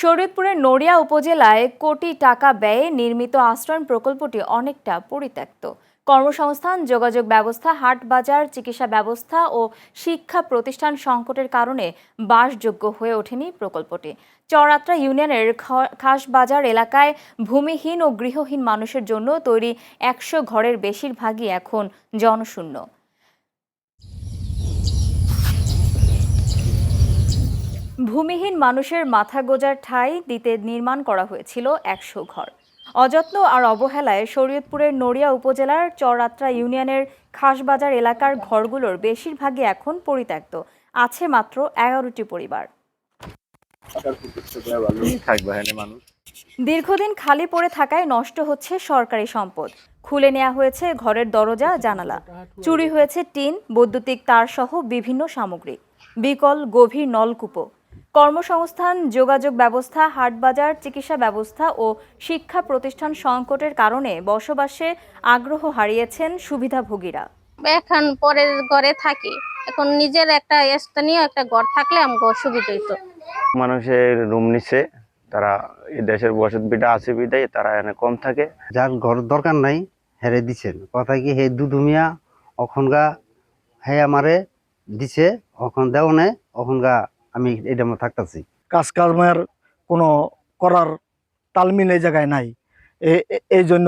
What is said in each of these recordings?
শরীয়তপুরের নড়িয়া উপজেলায় কোটি টাকা ব্যয়ে নির্মিত আশ্রয়ণ প্রকল্পটি অনেকটা পরিত্যক্ত। কর্মসংস্থান, যোগাযোগ ব্যবস্থা, হাট বাজার, চিকিৎসা ব্যবস্থা ও শিক্ষা প্রতিষ্ঠান সংকটের কারণে বাসযোগ্য হয়ে ওঠেনি প্রকল্পটি। চরআত্রা ইউনিয়নের খাসবাজার এলাকায় ভূমিহীন ও গৃহহীন মানুষের জন্য তৈরি ১০০ ঘরের বেশিরভাগই এখন জনশূন্য। ভূমিহীন মানুষের মাথা গোঁজার ঠাঁই দিতে নির্মাণ করা হয়েছিল ১০০ ঘর। অযত্ন আর অবহেলায় শরীয়তপুরের নড়িয়া উপজেলার চরআত্রা ইউনিয়নের খাসবাজার এলাকার ঘরগুলোর বেশিরভাগই এখন পরিত্যক্ত। আছে মাত্র ১১টি পরিবার। দীর্ঘদিন খালি পড়ে থাকায় নষ্ট হচ্ছে সরকারি সম্পদ। খুলে নেওয়া হয়েছে ঘরের দরজা, জানালা। চুরি হয়েছে টিন, বৈদ্যুতিক তারসহ বিভিন্ন সামগ্রী। বিকল গভীর নলকূপও। কর্মসংস্থান, যোগাযোগ ব্যবস্থা, হাটবাজার, চিকিৎসা ব্যবস্থা ও শিক্ষা প্রতিষ্ঠান সংকটের কারণে বসবাসে আগ্রহ হারিয়েছেন সুবিধাভোগীরা। এখন পরের ঘরে থাকি, এখন নিজের একটা স্থানীয় একটা ঘর থাকলে আমার সুবিধা হইতো। মানুষের রুম নিচ্ছে, তারা এই দেশের বসত বিটা আছে বিদায় তারা এখানে কম থাকে। যার ঘর দরকার নাই হেরে দিচ্ছেন, কথা কি হে দুদুমিয়া অখনগা হে আমারে দিছে, অখন দেও নে অখনগা আমি এটার মধ্যে থাকতেছি। কাজকর্মের কোনো করার তালমিল এই জায়গায় নাই, এই জন্য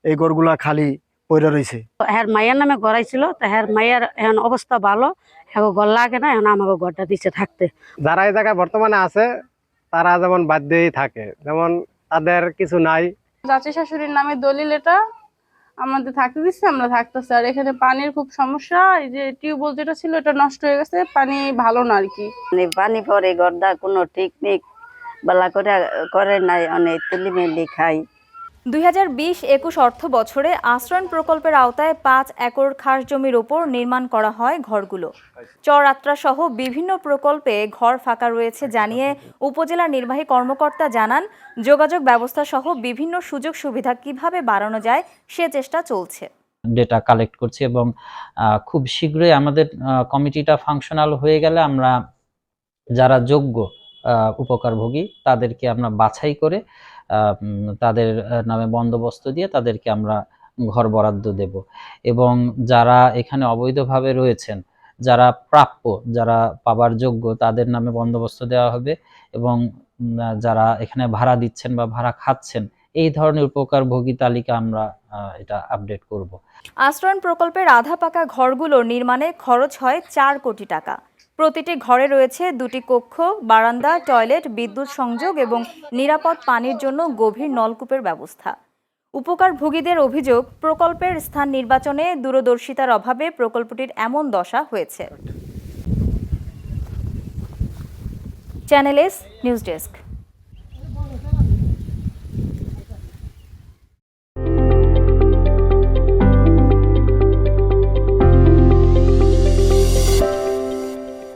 এই ঘরগুলা খালি পড়ে রয়েছে। হ্যার মায়ের নামে গড়াইছিল, তা হ্যার মায়ের এখন অবস্থা ভালো, হ্যাঁ ঘর লাগে না, এখন আমাকে ঘরটা দিচ্ছে থাকতে। যারা এই জায়গায় বর্তমানে আছে তারা যেমন বাধ্যই থাকে, যেমন তাদের কিছু নাই। চাচি শাশুড়ির নামে দলিল, এটা আমাদের থাকতে দিচ্ছে, আমরা থাকতেছি। আর এখানে পানির খুব সমস্যা, এই যে টিউবওয়েল যেটা ছিল এটা নষ্ট হয়ে গেছে, পানি ভালো না আর কি। পানি পরে গড়দা কোনো টেকনিক বেলা করে নাই, অনেক তুলিমেলি খাই। ২০২০-২১ অর্থ বছরে আশ্রয়ণ প্রকল্পের আওতায় ৫ একর খাস জমির ওপর নির্মাণ করা হয় ঘরগুলো। চরআত্রা সহ বিভিন্ন প্রকল্পে ঘর ফাঁকা রয়েছে জানিয়ে উপজেলা নির্বাহী কর্মকর্তা জানান, যোগাযোগ ব্যবস্থা সহ বিভিন্ন সুযোগ সুবিধা কিভাবে বাড়ানো যায় সে চেষ্টা চলছে। ডেটা কালেক্ট করছি এবং খুব শীঘ্রই আমাদের কমিটিটা ফাংশনাল হয়ে গেলে আমরা যারা যোগ্য উপকারভোগী তাদেরকে আমরা বাছাই করে তাদের নামে বন্দোবস্ত দিয়ে তাদেরকে আমরা ঘর বরাদ্দ দেব। এবং যারা এখানে অবৈধভাবে রয়েছেন, যারা প্রাপ্য, যারা পাবার যোগ্য, তাদের নামে বন্দোবস্ত দেওয়া হবে। এবং যারা এখানে ভাড়া দিচ্ছেন বা ভাড়া খাচ্ছেন, এই ধরনের উপকারভোগী তালিকা আমরা এটা আপডেট করব। আশ্রয়ণ প্রকল্পের আধা পাকা ঘরগুলোর নির্মাণে খরচ হয় ৪ কোটি টাকা। প্রতিটি ঘরে রয়েছে ২টি কক্ষ, বারান্দা, টয়লেট, বিদ্যুৎ সংযোগ এবং নিরাপদ পানির জন্য গভীর নলকূপের ব্যবস্থা। উপকারভোগীদের অভিযোগ, প্রকল্পের স্থান নির্বাচনে দূরদর্শিতার অভাবে প্রকল্পটির এমন দশা হয়েছে। Channel S news desk.